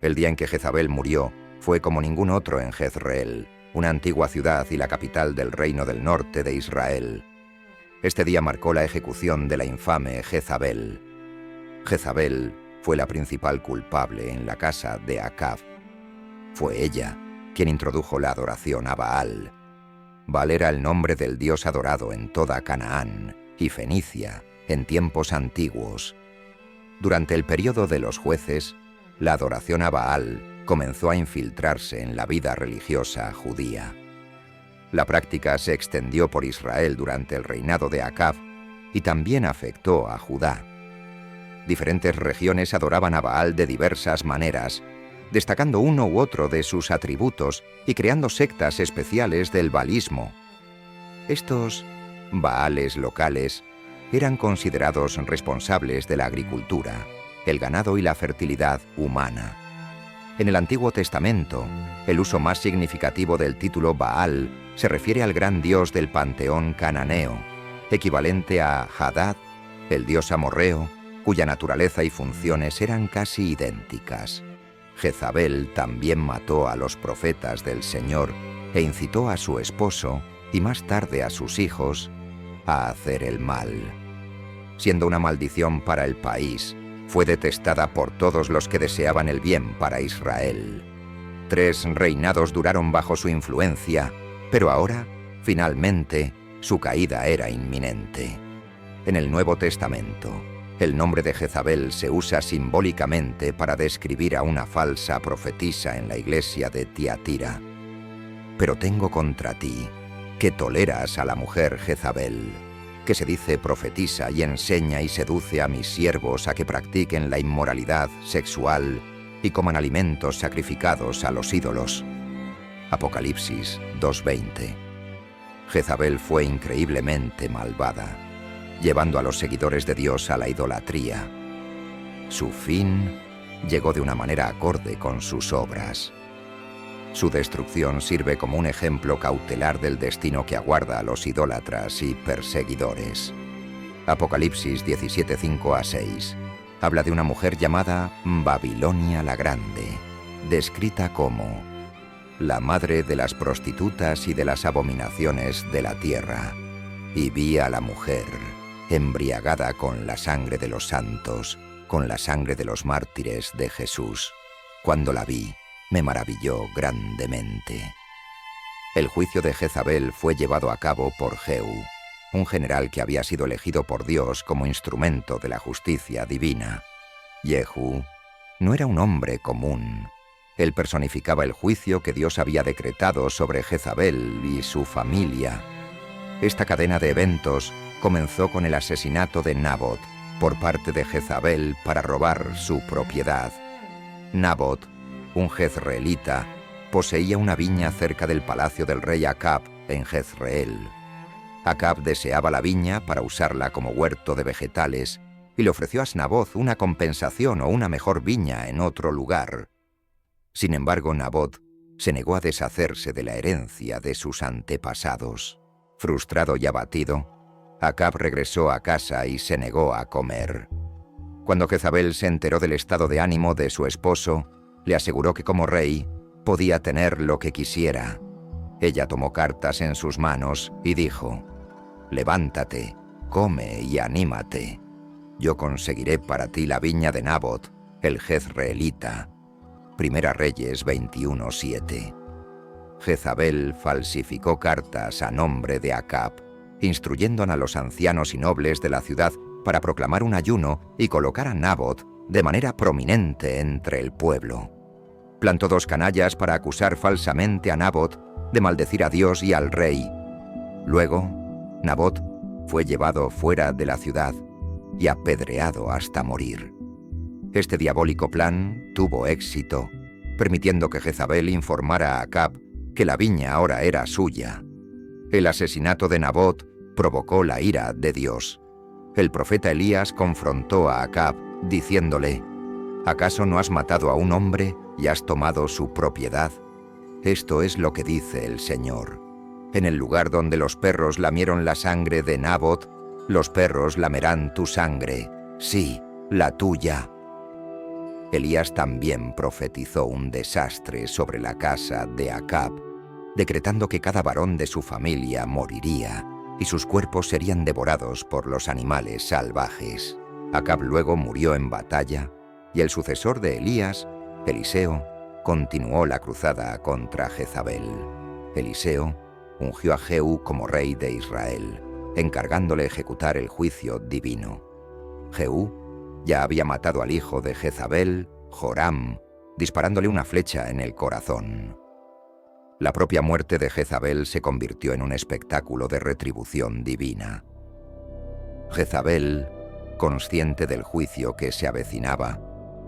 El día en que Jezabel murió fue como ningún otro en Jezreel, una antigua ciudad y la capital del reino del norte de Israel. Este día marcó la ejecución de la infame Jezabel. Jezabel fue la principal culpable en la casa de Acab. Fue ella quien introdujo la adoración a Baal. Baal era el nombre del dios adorado en toda Canaán y Fenicia en tiempos antiguos. Durante el período de los jueces, la adoración a Baal comenzó a infiltrarse en la vida religiosa judía. La práctica se extendió por Israel durante el reinado de Acab y también afectó a Judá. Diferentes regiones adoraban a Baal de diversas maneras, destacando uno u otro de sus atributos y creando sectas especiales del baalismo. Estos Baales locales eran considerados responsables de la agricultura, el ganado y la fertilidad humana. En el Antiguo Testamento, el uso más significativo del título Baal se refiere al gran dios del panteón cananeo, equivalente a Hadad, el dios amorreo, cuya naturaleza y funciones eran casi idénticas. Jezabel también mató a los profetas del Señor e incitó a su esposo y más tarde a sus hijos a hacer el mal. Siendo una maldición para el país, fue detestada por todos los que deseaban el bien para Israel. 3 reinados duraron bajo su influencia, pero ahora, finalmente, su caída era inminente. En el Nuevo Testamento, el nombre de Jezabel se usa simbólicamente para describir a una falsa profetisa en la iglesia de Tiatira. Pero tengo contra ti que toleras a la mujer Jezabel, que se dice profetisa y enseña y seduce a mis siervos a que practiquen la inmoralidad sexual y coman alimentos sacrificados a los ídolos. Apocalipsis 2:20. Jezabel fue increíblemente malvada, llevando a los seguidores de Dios a la idolatría. Su fin llegó de una manera acorde con sus obras. Su destrucción sirve como un ejemplo cautelar del destino que aguarda a los idólatras y perseguidores. Apocalipsis 17:5-6 habla de una mujer llamada Babilonia la Grande, descrita como la madre de las prostitutas y de las abominaciones de la tierra. Y vi a la mujer embriagada con la sangre de los santos, con la sangre de los mártires de Jesús. Cuando la vi, me maravilló grandemente. El juicio de Jezabel fue llevado a cabo por Jehú, un general que había sido elegido por Dios como instrumento de la justicia divina. Jehú no era un hombre común. Él personificaba el juicio que Dios había decretado sobre Jezabel y su familia. Esta cadena de eventos comenzó con el asesinato de Nabot por parte de Jezabel para robar su propiedad. Nabot, un jezreelita, poseía una viña cerca del palacio del rey Acab en Jezreel. Acab deseaba la viña para usarla como huerto de vegetales y le ofreció a Nabot una compensación o una mejor viña en otro lugar. Sin embargo, Nabot se negó a deshacerse de la herencia de sus antepasados. Frustrado y abatido, Acab regresó a casa y se negó a comer. Cuando Jezabel se enteró del estado de ánimo de su esposo, le aseguró que como rey podía tener lo que quisiera. Ella tomó cartas en sus manos y dijo: «Levántate, come y anímate. Yo conseguiré para ti la viña de Nabot, el jezreelita». Primera Reyes 21:7. Jezabel falsificó cartas a nombre de Acab, instruyendo a los ancianos y nobles de la ciudad para proclamar un ayuno y colocar a Nabot de manera prominente entre el pueblo. Plantó 2 canallas para acusar falsamente a Nabot de maldecir a Dios y al rey. Luego, Nabot fue llevado fuera de la ciudad y apedreado hasta morir. Este diabólico plan tuvo éxito, permitiendo que Jezabel informara a Acab que la viña ahora era suya. El asesinato de Nabot provocó la ira de Dios. El profeta Elías confrontó a Acab, diciéndole: ¿acaso no has matado a un hombre y has tomado su propiedad? Esto es lo que dice el Señor: en el lugar donde los perros lamieron la sangre de Nabot, los perros lamerán tu sangre, sí, la tuya. Elías también profetizó un desastre sobre la casa de Acab, decretando que cada varón de su familia moriría y sus cuerpos serían devorados por los animales salvajes. Acab luego murió en batalla y el sucesor de Elías, Eliseo, continuó la cruzada contra Jezabel. Eliseo ungió a Jehú como rey de Israel, encargándole ejecutar el juicio divino. Jehú ya había matado al hijo de Jezabel, Joram, disparándole una flecha en el corazón. La propia muerte de Jezabel se convirtió en un espectáculo de retribución divina. Jezabel, consciente del juicio que se avecinaba,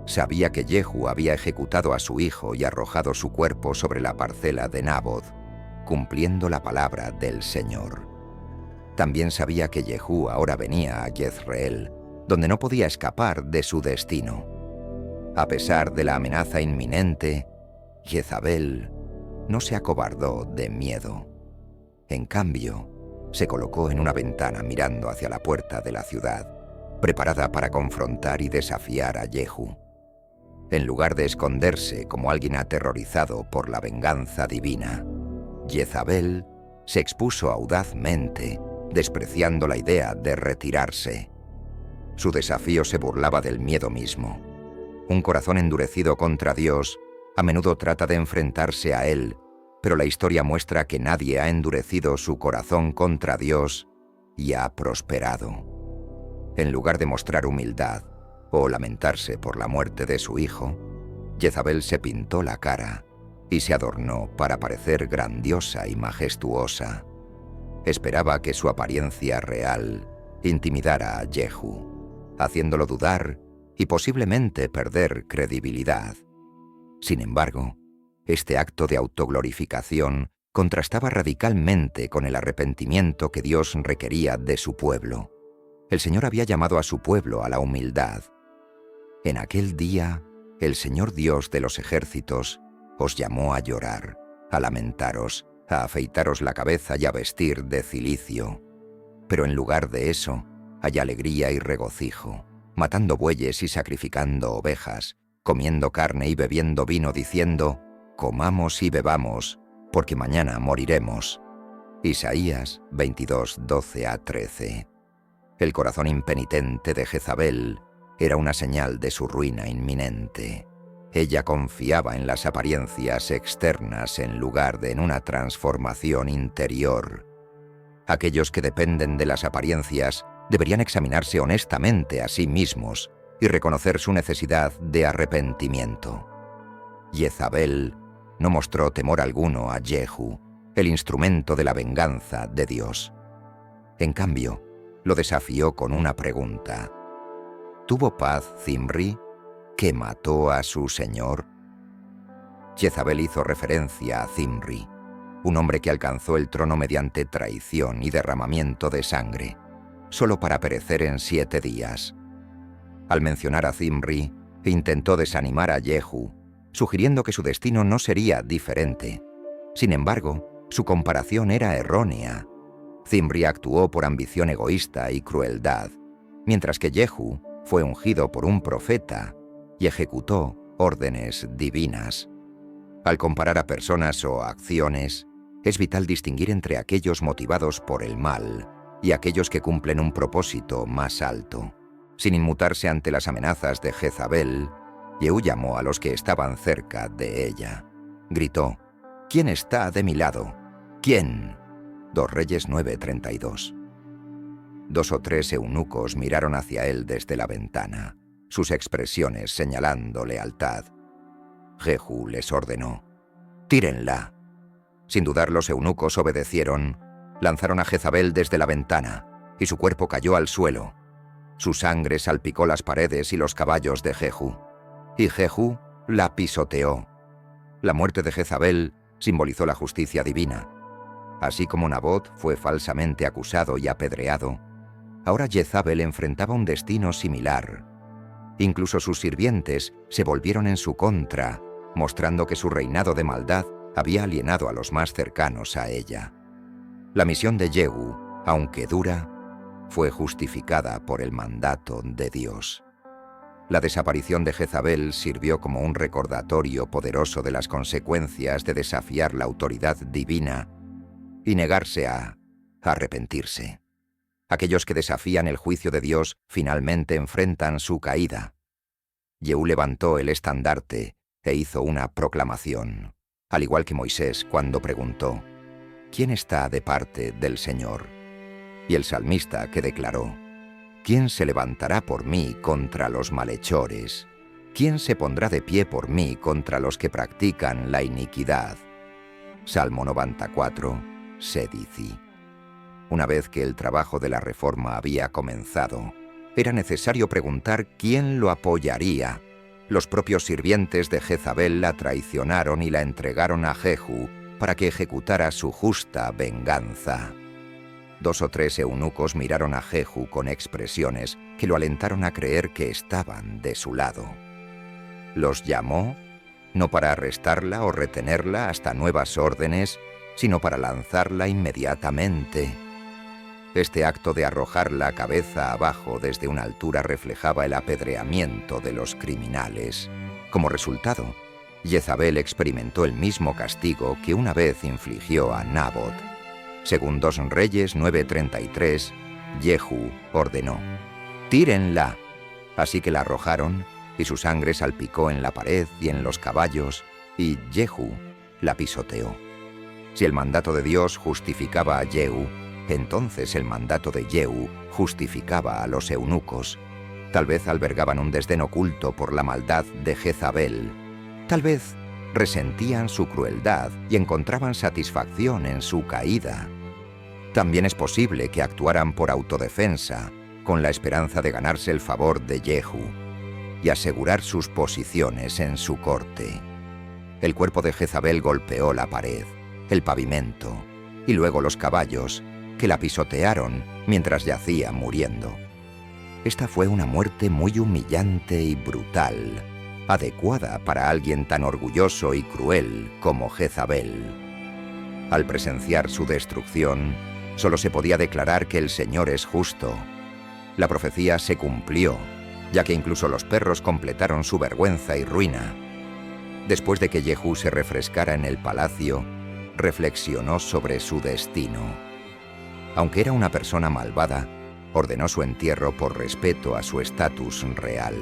sabía que Jehú había ejecutado a su hijo y arrojado su cuerpo sobre la parcela de Naboth, cumpliendo la palabra del Señor. También sabía que Jehú ahora venía a Jezreel, donde no podía escapar de su destino. A pesar de la amenaza inminente, Jezabel no se acobardó de miedo. En cambio, se colocó en una ventana mirando hacia la puerta de la ciudad, preparada para confrontar y desafiar a Jehú. En lugar de esconderse como alguien aterrorizado por la venganza divina, Jezabel se expuso audazmente, despreciando la idea de retirarse. Su desafío se burlaba del miedo mismo. Un corazón endurecido contra Dios a menudo trata de enfrentarse a Él, pero la historia muestra que nadie ha endurecido su corazón contra Dios y ha prosperado. En lugar de mostrar humildad o lamentarse por la muerte de su hijo, Jezabel se pintó la cara y se adornó para parecer grandiosa y majestuosa. Esperaba que su apariencia real intimidara a Jehú, haciéndolo dudar y posiblemente perder credibilidad. Sin embargo, este acto de autoglorificación contrastaba radicalmente con el arrepentimiento que Dios requería de su pueblo. El Señor había llamado a su pueblo a la humildad. En aquel día, el Señor Dios de los ejércitos os llamó a llorar, a lamentaros, a afeitaros la cabeza y a vestir de cilicio. Pero en lugar de eso, hay alegría y regocijo, matando bueyes y sacrificando ovejas, comiendo carne y bebiendo vino, diciendo: comamos y bebamos, porque mañana moriremos. Isaías 22, 12-13. El corazón impenitente de Jezabel era una señal de su ruina inminente. Ella confiaba en las apariencias externas en lugar de en una transformación interior. Aquellos que dependen de las apariencias deberían examinarse honestamente a sí mismos y reconocer su necesidad de arrepentimiento. Jezabel no mostró temor alguno a Jehú, el instrumento de la venganza de Dios. En cambio, lo desafió con una pregunta. ¿Tuvo paz Zimri, que mató a su señor? Jezabel hizo referencia a Zimri, un hombre que alcanzó el trono mediante traición y derramamiento de sangre, solo para perecer en 7 días. Al mencionar a Zimri, intentó desanimar a Jehú, sugiriendo que su destino no sería diferente. Sin embargo, su comparación era errónea. Zimri actuó por ambición egoísta y crueldad, mientras que Jehú fue ungido por un profeta y ejecutó órdenes divinas. Al comparar a personas o acciones, es vital distinguir entre aquellos motivados por el mal y aquellos que cumplen un propósito más alto. Sin inmutarse ante las amenazas de Jezabel, Jehú llamó a los que estaban cerca de ella. Gritó: ¿quién está de mi lado? ¿Quién? 2 Reyes 9:32. 2 o 3 eunucos miraron hacia él desde la ventana, sus expresiones señalando lealtad. Jehú les ordenó: «Tírenla». Sin dudar, los eunucos obedecieron, lanzaron a Jezabel desde la ventana, y su cuerpo cayó al suelo. Su sangre salpicó las paredes y los caballos de Jehú, y Jehú la pisoteó. La muerte de Jezabel simbolizó la justicia divina. Así como Naboth fue falsamente acusado y apedreado, ahora Jezabel enfrentaba un destino similar. Incluso sus sirvientes se volvieron en su contra, mostrando que su reinado de maldad había alienado a los más cercanos a ella. La misión de Jehú, aunque dura, fue justificada por el mandato de Dios. La desaparición de Jezabel sirvió como un recordatorio poderoso de las consecuencias de desafiar la autoridad divina y negarse a arrepentirse. Aquellos que desafían el juicio de Dios finalmente enfrentan su caída. Jehú levantó el estandarte e hizo una proclamación, al igual que Moisés cuando preguntó: ¿quién está de parte del Señor? Y el salmista que declaró: ¿quién se levantará por mí contra los malhechores? ¿Quién se pondrá de pie por mí contra los que practican la iniquidad? Salmo 94, Sedici. Una vez que el trabajo de la reforma había comenzado, era necesario preguntar quién lo apoyaría. Los propios sirvientes de Jezabel la traicionaron y la entregaron a Jehú para que ejecutara su justa venganza. 2 o 3 eunucos miraron a Jehú con expresiones que lo alentaron a creer que estaban de su lado. Los llamó, no para arrestarla o retenerla hasta nuevas órdenes, sino para lanzarla inmediatamente. Este acto de arrojar la cabeza abajo desde una altura reflejaba el apedreamiento de los criminales. Como resultado, Jezabel experimentó el mismo castigo que una vez infligió a Nabot. Según 2 Reyes 9:33, Jehú ordenó: «Tírenla». Así que la arrojaron, y su sangre salpicó en la pared y en los caballos, y Jehú la pisoteó. Si el mandato de Dios justificaba a Jehú, entonces el mandato de Jehú justificaba a los eunucos. Tal vez albergaban un desdén oculto por la maldad de Jezabel. Tal vez resentían su crueldad y encontraban satisfacción en su caída. También es posible que actuaran por autodefensa, con la esperanza de ganarse el favor de Jehú y asegurar sus posiciones en su corte. El cuerpo de Jezabel golpeó la pared, el pavimento y luego los caballos, que la pisotearon mientras yacía muriendo. Esta fue una muerte muy humillante y brutal, adecuada para alguien tan orgulloso y cruel como Jezabel. Al presenciar su destrucción, solo se podía declarar que el Señor es justo. La profecía se cumplió, ya que incluso los perros completaron su vergüenza y ruina. Después de que Jehú se refrescara en el palacio, reflexionó sobre su destino. Aunque era una persona malvada, ordenó su entierro por respeto a su estatus real.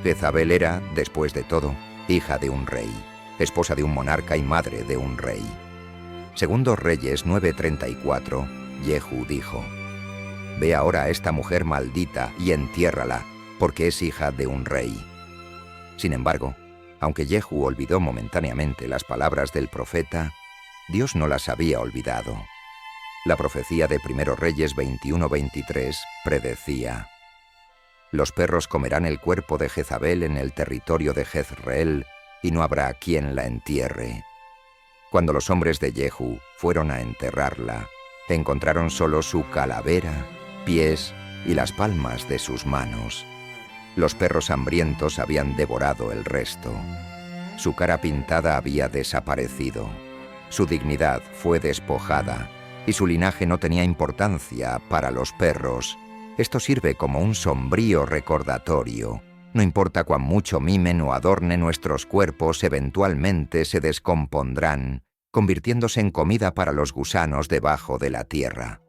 Jezabel era, después de todo, hija de un rey, esposa de un monarca y madre de un rey. Según 2 Reyes 9:34, Jehú dijo: «Ve ahora a esta mujer maldita y entiérrala, porque es hija de un rey». Sin embargo, aunque Jehú olvidó momentáneamente las palabras del profeta, Dios no las había olvidado. La profecía de 1 Reyes 21:23 predecía: «Los perros comerán el cuerpo de Jezabel en el territorio de Jezreel, y no habrá quien la entierre». Cuando los hombres de Jehú fueron a enterrarla, encontraron solo su calavera, pies y las palmas de sus manos. Los perros hambrientos habían devorado el resto. Su cara pintada había desaparecido. Su dignidad fue despojada y su linaje no tenía importancia para los perros. Esto sirve como un sombrío recordatorio. No importa cuán mucho mimen o adornen nuestros cuerpos, eventualmente se descompondrán, convirtiéndose en comida para los gusanos debajo de la tierra.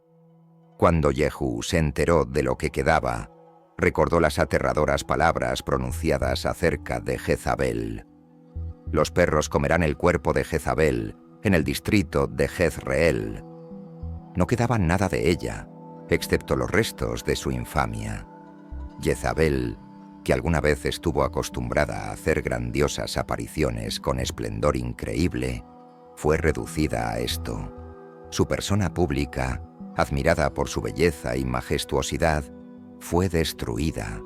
Cuando Jehú se enteró de lo que quedaba, recordó las aterradoras palabras pronunciadas acerca de Jezabel. «Los perros comerán el cuerpo de Jezabel en el distrito de Jezreel». No quedaba nada de ella, excepto los restos de su infamia. Jezabel, que alguna vez estuvo acostumbrada a hacer grandiosas apariciones con esplendor increíble, fue reducida a esto. Su persona pública, admirada por su belleza y majestuosidad, fue destruida.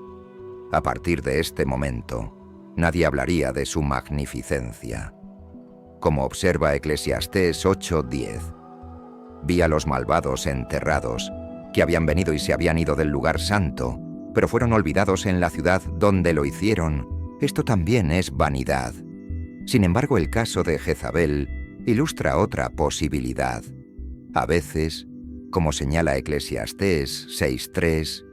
A partir de este momento, nadie hablaría de su magnificencia. Como observa Eclesiastés 8:10, «Vi a los malvados enterrados, que habían venido y se habían ido del lugar santo, pero fueron olvidados en la ciudad donde lo hicieron. Esto también es vanidad». Sin embargo, el caso de Jezabel ilustra otra posibilidad. A veces, como señala Eclesiastés 6:3,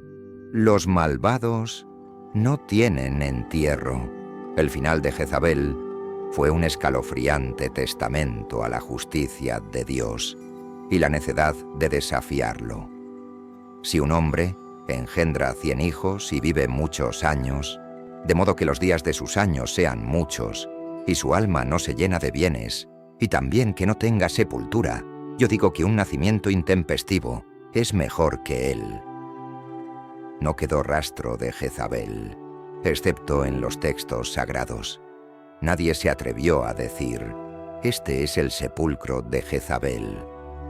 los malvados no tienen entierro. El final de Jezabel fue un escalofriante testamento a la justicia de Dios y la necedad de desafiarlo. Si un hombre engendra 100 hijos y vive muchos años, de modo que los días de sus años sean muchos, y su alma no se llena de bienes, y también que no tenga sepultura, yo digo que un nacimiento intempestivo es mejor que él. No quedó rastro de Jezabel, excepto en los textos sagrados. Nadie se atrevió a decir: este es el sepulcro de Jezabel.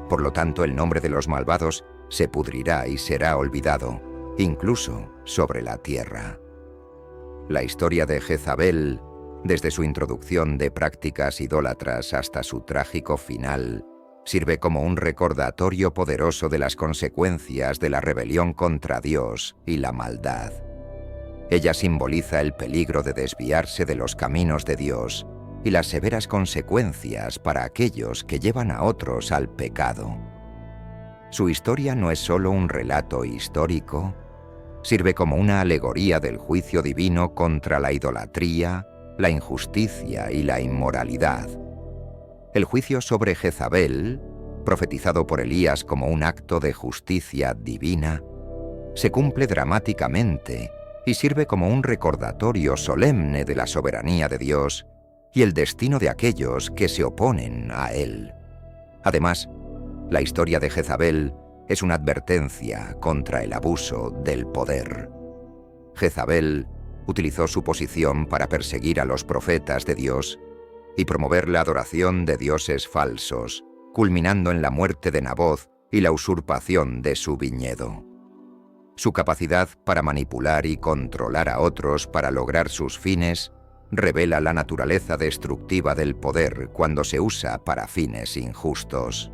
Por lo tanto, el nombre de los malvados se pudrirá y será olvidado, incluso sobre la tierra. La historia de Jezabel, desde su introducción de prácticas idólatras hasta su trágico final, sirve como un recordatorio poderoso de las consecuencias de la rebelión contra Dios y la maldad. Ella simboliza el peligro de desviarse de los caminos de Dios y las severas consecuencias para aquellos que llevan a otros al pecado. Su historia no es solo un relato histórico, sirve como una alegoría del juicio divino contra la idolatría, la injusticia y la inmoralidad. El juicio sobre Jezabel, profetizado por Elías como un acto de justicia divina, se cumple dramáticamente y sirve como un recordatorio solemne de la soberanía de Dios y el destino de aquellos que se oponen a él. Además, la historia de Jezabel es una advertencia contra el abuso del poder. Jezabel utilizó su posición para perseguir a los profetas de Dios y promover la adoración de dioses falsos, culminando en la muerte de Naboth y la usurpación de su viñedo. Su capacidad para manipular y controlar a otros para lograr sus fines revela la naturaleza destructiva del poder cuando se usa para fines injustos.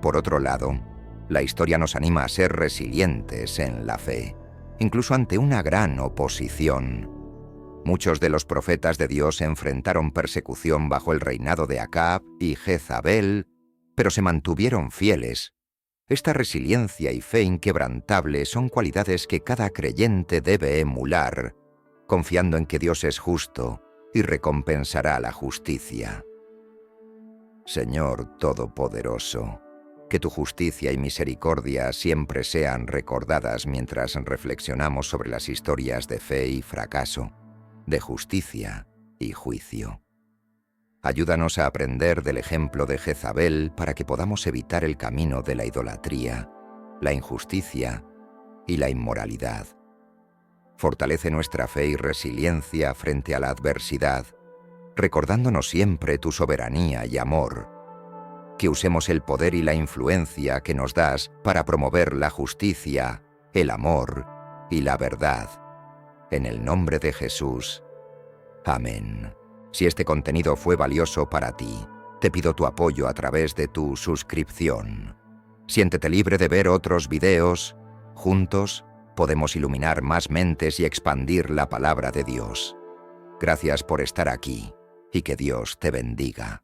Por otro lado, la historia nos anima a ser resilientes en la fe, incluso ante una gran oposición. Muchos de los profetas de Dios enfrentaron persecución bajo el reinado de Acab y Jezabel, pero se mantuvieron fieles. Esta resiliencia y fe inquebrantable son cualidades que cada creyente debe emular, confiando en que Dios es justo y recompensará la justicia. Señor Todopoderoso, que tu justicia y misericordia siempre sean recordadas mientras reflexionamos sobre las historias de fe y fracaso, de justicia y juicio. Ayúdanos a aprender del ejemplo de Jezabel para que podamos evitar el camino de la idolatría, la injusticia y la inmoralidad. Fortalece nuestra fe y resiliencia frente a la adversidad, recordándonos siempre tu soberanía y amor. Que usemos el poder y la influencia que nos das para promover la justicia, el amor y la verdad. En el nombre de Jesús. Amén. Si este contenido fue valioso para ti, te pido tu apoyo a través de tu suscripción. Siéntete libre de ver otros videos. Juntos podemos iluminar más mentes y expandir la palabra de Dios. Gracias por estar aquí y que Dios te bendiga.